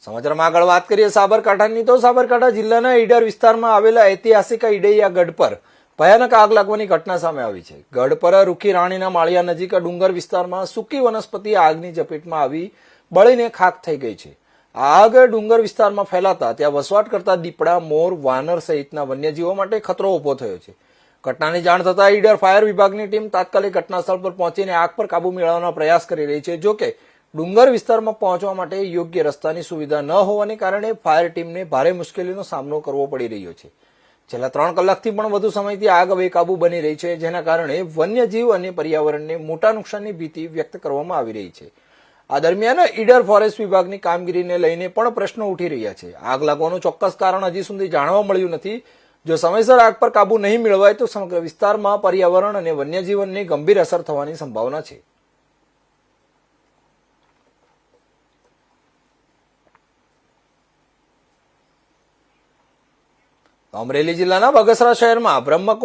સમાચારમાં આગળ વાત કરીએ સાબરકાંઠાની તો સાબરકાંઠા જિલ્લાના ઈડર વિસ્તારમાં આવેલા ઐતિહાસિક ઈડૈયા ગઢ પર ભયાનક આગ લાગવાની ઘટના સામે આવી છે. ગઢ પર રૂખી રાણીના માળિયા નજીક ડુંગર વિસ્તારમાં સૂકી વનસ્પતિ આગની ઝપેટમાં આવી બળીને ખાખ થઈ ગઈ છે. આગ ડુંગર વિસ્તારમાં ફેલાતા ત્યાં વસવાટ કરતા દીપડા, મોર, વાનર સહિતના વન્યજીવો માટે ખતરો ઉભો થયો છે. ઘટનાની જાણ થતાં ઈડર ફાયર વિભાગની ટીમ તાત્કાલિક ઘટનાસ્થળ પર પહોંચીને આગ પર કાબુ મેળવવાનો પ્રયાસ કરી રહી છે. જોકે ડુંગર વિસ્તારમાં પહોંચવા માટે યોગ્ય રસ્તાની સુવિધા ન હોવાને કારણે ફાયર ટીમને ભારે મુશ્કેલીનો સામનો કરવો પડી રહ્યો છે. છેલ્લા 3 કલાકથી પણ વધુ સમયથી આગ બેકાબુ બની રહી છે, જેના કારણે વન્યજીવ અને પર્યાવરણને મોટા નુકસાનની ભીતિ વ્યક્ત કરવામાં આવી રહી છે. આ દરમિયાન ઈડર ફોરેસ્ટ વિભાગની કામગીરીને લઈને પણ પ્રશ્નો ઉઠી રહ્યા છે. આગ લાગવાનું ચોક્કસ કારણ હજી સુધી જાણવા મળ્યું નથી. જો સમયસર આગ પર કાબુ નહીં મેળવાય તો સમગ્ર વિસ્તારમાં પર્યાવરણ અને વન્યજીવનને ગંભીર અસર થવાની સંભાવના છે. અમરેલી જિલ્લાના બગસરા શહેરમાં બ્રહ્મકુમારી